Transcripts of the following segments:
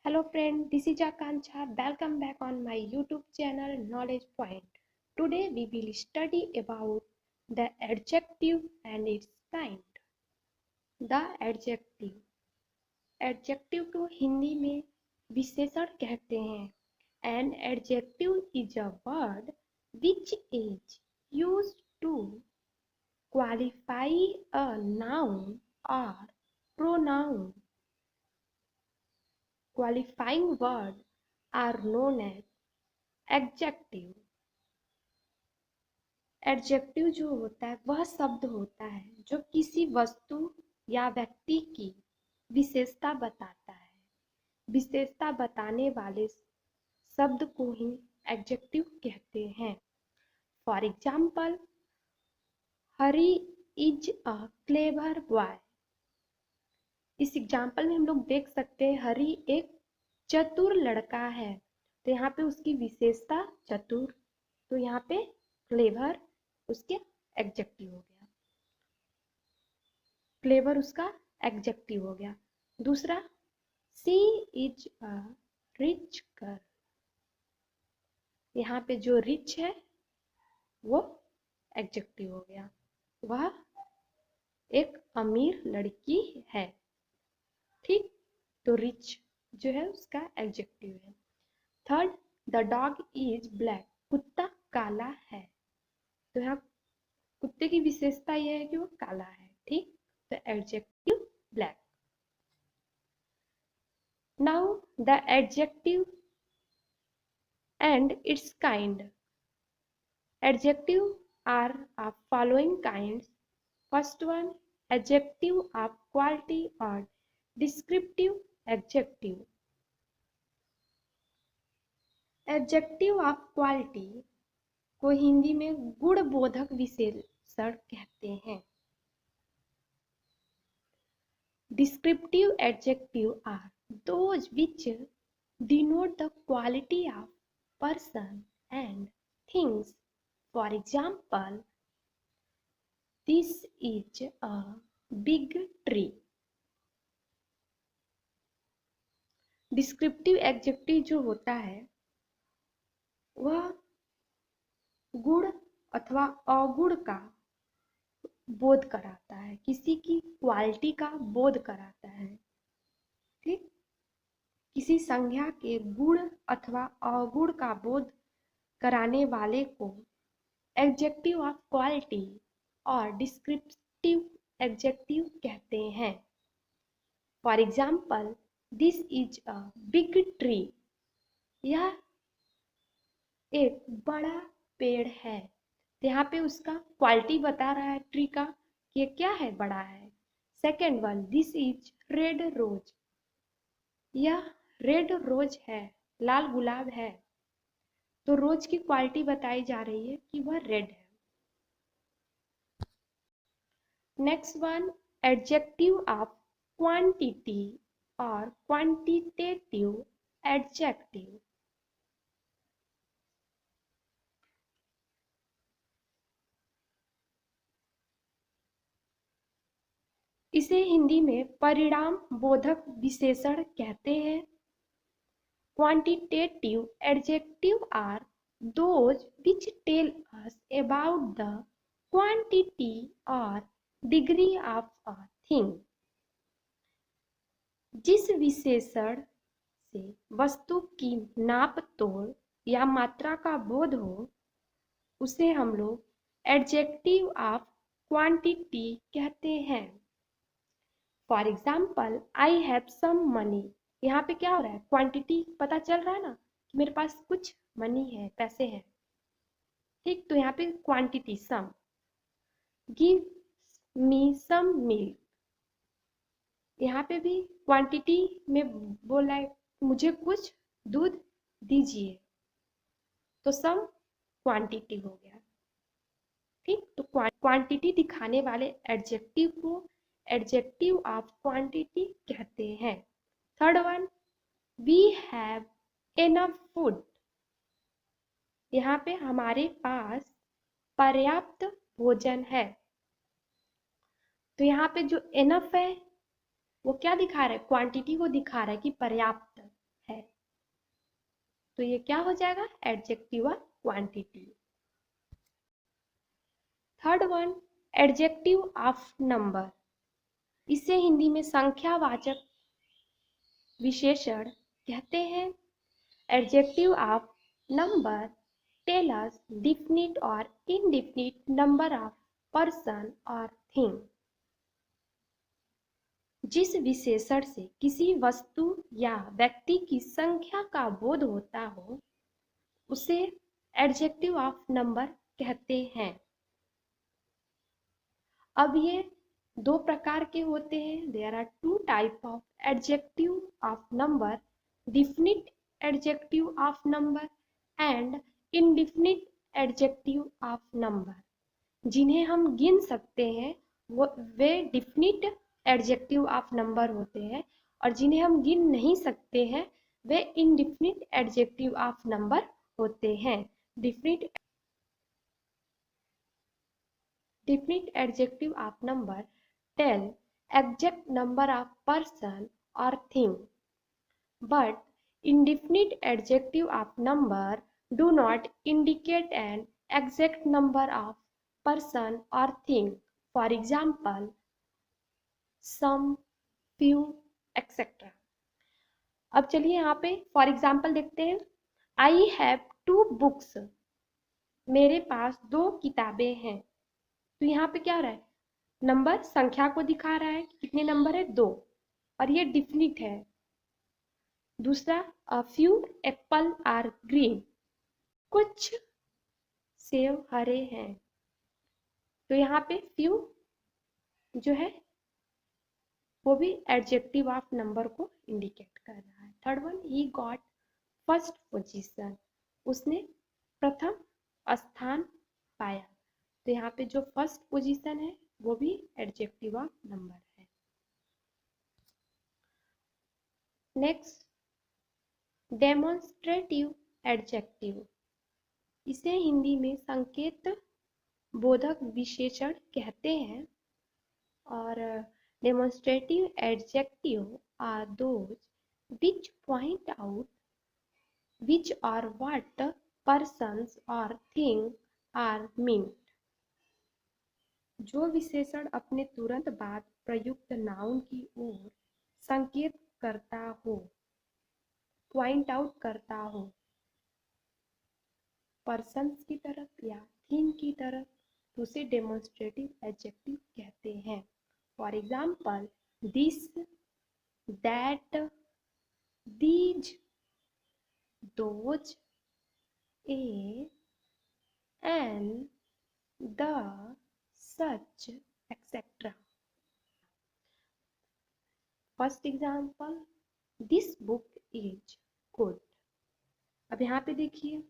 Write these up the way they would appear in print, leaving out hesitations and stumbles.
Hello friend, this is Akanksha. Welcome back on my YouTube channel Knowledge Point. Today we will study about the adjective and its kind. The adjective. Adjective को हिंदी में विशेषण कहते हैं. An adjective is a word which is used to qualify a noun or pronoun. Qualifying words are known as adjective. Adjective जो होता है वह शब्द होता है जो किसी वस्तु या व्यक्ति की विशेषता बताता है. विशेषता बताने वाले शब्द को ही एडजेक्टिव कहते हैं. For example, Hari is a clever boy. इस एग्जाम्पल में हम लोग देख सकते हैं हरी एक चतुर लड़का है. तो यहाँ पे उसकी विशेषता चतुर, तो यहाँ पे क्लेवर उसके एडजेक्टिव हो गया. क्लेवर उसका एडजेक्टिव हो गया. दूसरा, सी इज अ रिच गर्ल. यहाँ पे जो रिच है वो एडजेक्टिव हो गया. वह एक अमीर लड़की है. ठीक, तो रिच जो है उसका एडजेक्टिव है. Third, the dog is black. कुत्ता काला है. तो यहाँ कुत्ते की विशेषता यह है कि वो काला है. ठीक, तो adjective black. Now the adjective and its kind. Adjective are of following kinds. First one, adjective of quality और descriptive adjective. Adjective of quality को हिंदी में गुणबोधक विशेषण कहते हैं. Descriptive adjective are those which denote the quality of person and things. For example, this is a big tree. Descriptive adjective जो होता है वह गुण अथवा अगुण का बोध कराता है, किसी की क्वालिटी का बोध कराता है. ठीक, किसी संज्ञा के गुण अथवा अगुण का बोध कराने वाले को एडजेक्टिव ऑफ क्वालिटी और डिस्क्रिप्टिव एडजेक्टिव कहते हैं. For example, this is a big tree. यह एक बड़ा पेड़ है. तो यहाँ पे उसका क्वालिटी बता रहा है ट्री का कि ये क्या है, बड़ा है. Second one, this is red rose. यह रेड रोज है, लाल गुलाब है. तो रोज की क्वालिटी बताई जा रही है कि वह रेड है. Next one, adjective of quantity और क्वांटिटेटिव एडजेक्टिव. इसे हिंदी में परिणाम बोधक विशेषण कहते हैं. Quantitative adjective are those which tell us about the quantity और डिग्री ऑफ अ थिंग. जिस विशेषण से वस्तु की नाप तोल या मात्रा का बोध हो उसे हम लोग एडजेक्टिव ऑफ क्वांटिटी कहते हैं. For example, I have some money. यहाँ पे क्या हो रहा है, क्वांटिटी पता चल रहा है ना कि मेरे पास कुछ मनी है, पैसे हैं. ठीक, तो यहाँ पे quantity some. Give me some milk. यहाँ पे भी क्वांटिटी में बोला है मुझे कुछ दूध दीजिए, तो सम क्वांटिटी हो गया. ठीक, तो क्वांटिटी दिखाने वाले एडजेक्टिव को एडजेक्टिव ऑफ क्वांटिटी कहते हैं. Third one, we have enough food. यहाँ पे हमारे पास पर्याप्त भोजन है. तो यहाँ पे जो एनफ है वो क्या दिखा रहा है, क्वांटिटी को दिखा रहा है कि पर्याप्त तो ये क्या हो जाएगा, adjective of quantity. Third one, adjective of number, इसे हिंदी में संख्यावाचक विशेषण कहते हैं। Adjective of number tell us definite और इनडिफिनिट नंबर ऑफ पर्सन और थिंग। जिस विशेषण से किसी वस्तु या व्यक्ति की संख्या का बोध होता हो उसे एडजेक्टिव ऑफ नंबर कहते हैं। अब ये दो प्रकार के होते हैं। There are two type of adjective of number, definite adjective of number and indefinite adjective of number. जिन्हें हम गिन सकते हैं वे डिफिनिट एडजेक्टिव ऑफ नंबर होते हैं, और जिन्हें हम गिन नहीं सकते हैं वे इनडिफिनिट एडजेक्टिव ऑफ नंबर होते हैं। Definite adjective of number tell exact number of person or thing, but indefinite adjective of number do not indicate an exact number of person or thing. For example, some, few, etc. अब चलिए यहाँ पे for example देखते हैं। I have 2 books, मेरे पास 2 किताबें हैं। तो यहाँ पे क्या हो रहा है, नंबर संख्या को दिखा रहा है कि कितने नंबर है, 2, और ये डिफिनिट है। दूसरा, a few apple are green, कुछ सेब हरे हैं। तो यहाँ पे फ्यू जो है वो भी एडजेक्टिव ऑफ नंबर को इंडिकेट कर रहा है। Third one, he got first position, उसने प्रथम स्थान पाया। तो यहाँ पे जो फर्स्ट पोजीशन है वो भी एडजेक्टिव ऑफ नंबर है। नेक्स्ट, डेमोन्स्ट्रेटिव एडजेक्टिव, इसे हिंदी में संकेत बोधक विशेषण कहते हैं। और demonstrative adjective are those which point out which or what persons or things are meant। जो विशेषण अपने तुरंत बाद प्रयुक्त नाउन की ओर संकेत करता हो, पॉइंट आउट करता हो, पर्सन्स की तरफ या थिंग की तरफ, तो उसे डेमोन्स्ट्रेटिव एडजेक्टिव कहते हैं। For example, this, that, these, those, a, an, the, such, etcetera. First example, this book is good. अब यहाँ पे देखिए,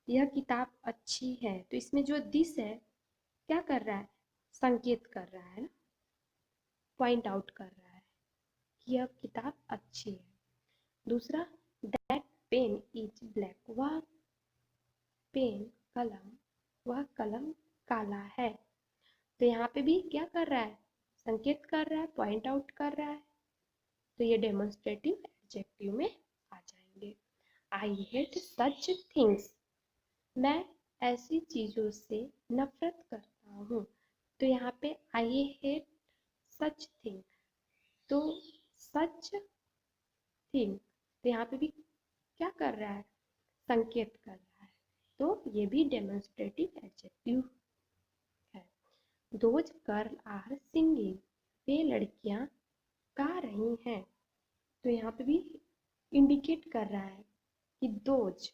यह किताब अच्छी है, तो इसमें जो दिस है क्या कर रहा है, संकेत कर रहा है ना, पॉइंट आउट कर रहा है कि यह किताब अच्छी है। दूसरा, दैट पेन इज ब्लैक, वह पेन कलम, वह कलम काला है। तो यहाँ पे भी क्या कर रहा है, संकेत कर रहा है, पॉइंट आउट कर रहा है। तो ये डेमोन्स्ट्रेटिव एडजेक्टिव में आ जाएंगे। आई हेट सच थिंग्स, मैं ऐसी चीजों से नफरत करता हूँ। तो यहाँ पे आई हेट सच थिंग, तो सच थिंग, तो यहाँ पे भी क्या कर रहा है, संकेत कर रहा है। तो ये भी डेमोन्स्ट्रेटिव एडजेक्टिव है। दोज गर्ल आर सिंगिंग, वे लड़कियां गा रही हैं। तो यहाँ पे भी इंडिकेट कर रहा है कि दोज,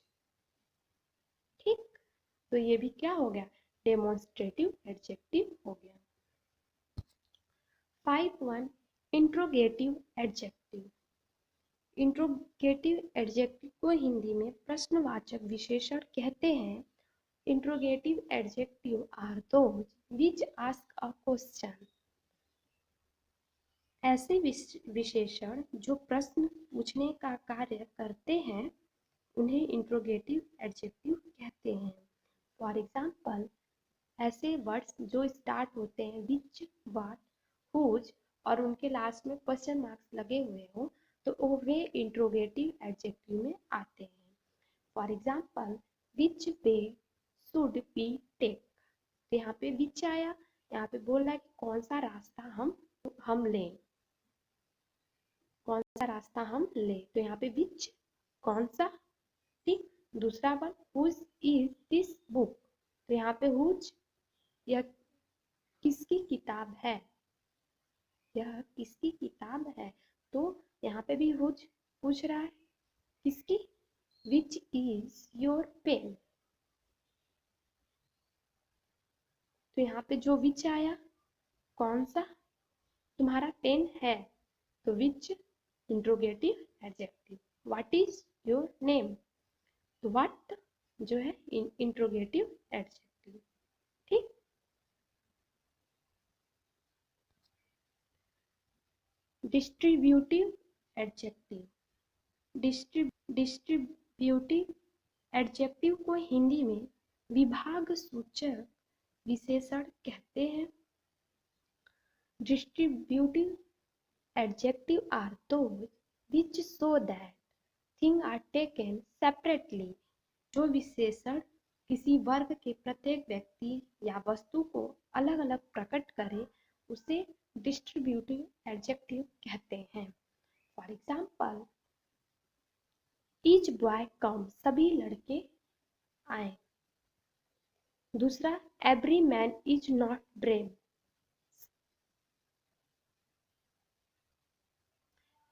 ठीक। तो ये भी क्या हो गया, डेमोन्स्ट्रेटिव एडजेक्टिव हो गया। 5.1 इंट्रोगेटिव एडजेक्टिव। इंट्रोगेटिव एडजेक्टिव को हिंदी में प्रश्नवाचक विशेषण कहते हैं। Interrogative adjective are those which ask a question. ऐसे विशेषण जो प्रश्न पूछने का कार्य करते हैं उन्हें इंट्रोगेटिव एडजेक्टिव कहते हैं। फॉर एग्जाम्पल, ऐसे वर्ड्स जो स्टार्ट होते हैं विच, व्हाट, हुज और उनके लास्ट में क्वेश्चन मार्क्स लगे हुए हो तो वे इंट्रोगेटिव एडजेक्टिव में आते हैं। For example which way should be take, तो यहाँ पे विच आया, यहाँ पे बोल रहा है कि कौन सा रास्ता हम लें, कौन सा रास्ता हम ले, तो यहाँ पे विच कौन सा, ठीक। दूसरा one whose is this book, तो यहाँ पे हुज यह किसकी किताब है, यह किसकी किताब है, तो यहाँ पे भी हुज पूछ रहा है किसकी, विच इज योर पेन, तो यहाँ पे जो विच आया कौन सा तुम्हारा पेन है, तो which interrogative adjective, what is your name, तो व्हाट जो है इंट्रोगेटिव एडजेक्टिव, ठीक। डिस्ट्रीब्यूटिव एडजेक्टिव, डिस्ट्रीब्यूटिव एडजेक्टिव को हिंदी में विभाग सूचक विशेषण कहते हैं। Distributive adjective are those which show that things are taken separately, जो विशेषण किसी वर्ग के प्रत्येक व्यक्ति या वस्तु को अलग अलग प्रकट करे उसे डिस्ट्रीब्यूटिव एडजेक्टिव कहते हैं। फॉर एग्जाम्पल ईच बॉय कम, सभी लड़के आए। दूसरा every man is not brave,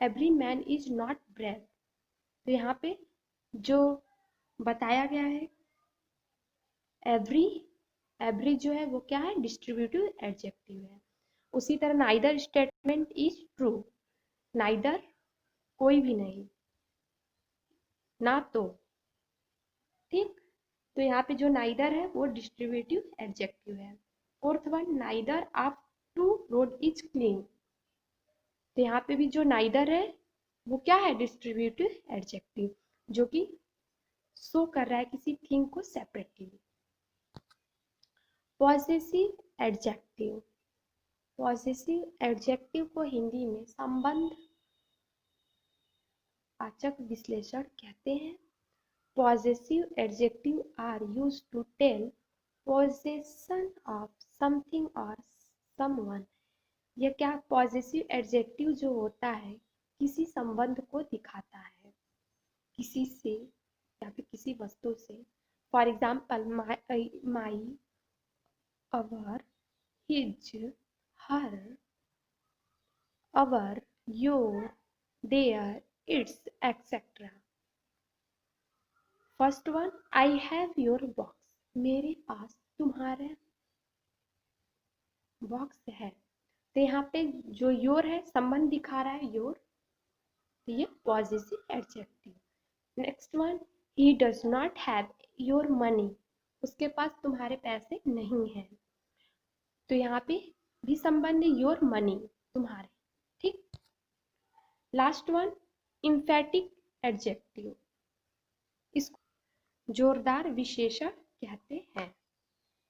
every man is not brave, तो यहाँ पे जो बताया गया है एवरी जो है वो क्या है, डिस्ट्रीब्यूटिव एडजेक्टिव है। उसी तरह neither statement is true, neither कोई भी नहीं, ना तो, ठीक। तो यहाँ पे जो नाइदर है वो डिस्ट्रीब्यूटिव एडजेक्टिव है। Fourth one neither of two road is clean, तो यहाँ पे भी जो नाइदर है वो क्या है, डिस्ट्रीब्यूटिव एडजेक्टिव, जो कि शो कर रहा है किसी थिंग को separately. Possessive adjective, possessive adjective को हिंदी में संबंध वाचक विश्लेषण कहते हैं। Possessive adjective are used to tell possession of something और समवन, यह क्या पॉसेसिव एडजेक्टिव जो होता है किसी संबंध को दिखाता है किसी से या फिर किसी वस्तु से। For example my, our, his, her, our, your, their, its, etcetera. First one I have your box, मेरे पास तुम्हारा बॉक्स है, तो यहाँ पे जो योर है संबंध दिखा रहा है योर, तो ये possessive adjective. Next one he does not have your money, उसके पास तुम्हारे पैसे नहीं हैं, तो यहाँ पे भी संबंध है योर मनी, तुम्हारे, ठीक। लास्ट वन इम्फेटिक एडजेक्टिव, इसको जोरदार विशेषण कहते हैं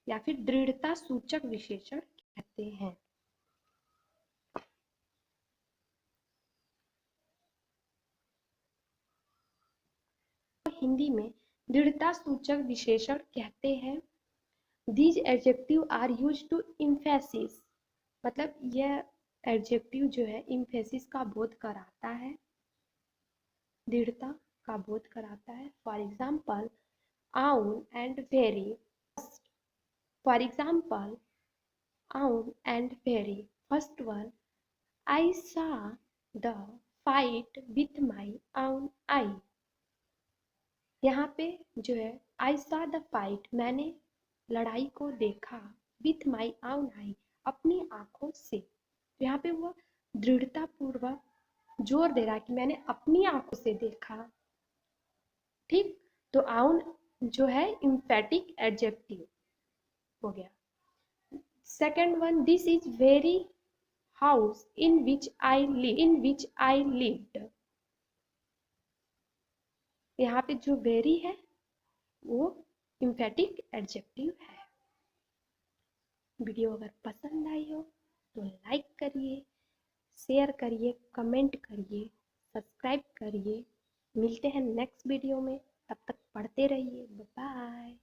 या फिर दृढ़ता सूचक विशेषण कहते हैं। हिंदी में दृढ़ता सूचक विशेषण कहते हैं। These adjectives are used to emphasis, मतलब यह एडजेक्टिव जो है इम्फेसिस का बोध कराता है, दृढ़ता का बोध कराता है। फॉर एग्जाम्पल आउन एंड वेरी, फॉर एग्जाम्पल आउन एंड वेरी, फर्स्ट वन आई सा द फाइट विथ माई आउन आई, यहाँ पे जो है आई सा द फाइट, मैंने लड़ाई को देखा, विथ माई आउन आई, अपनी आंखों से, तो यहाँ पे वो दृढ़ता पूर्वक जोर दे रहा है कि मैंने अपनी आंखों से देखा, ठीक। तो आउन जो है इम्फेटिक एडजेक्टिव हो गया। Second one this is very house in which I lived, यहाँ पे जो वेरी है वो इम्फेटिक एडजेक्टिव है। वीडियो अगर पसंद आई हो तो लाइक करिए, शेयर करिए, कमेंट करिए, सब्सक्राइब करिए। मिलते हैं नेक्स्ट वीडियो में। तब तक पढ़ते रहिए। बाय।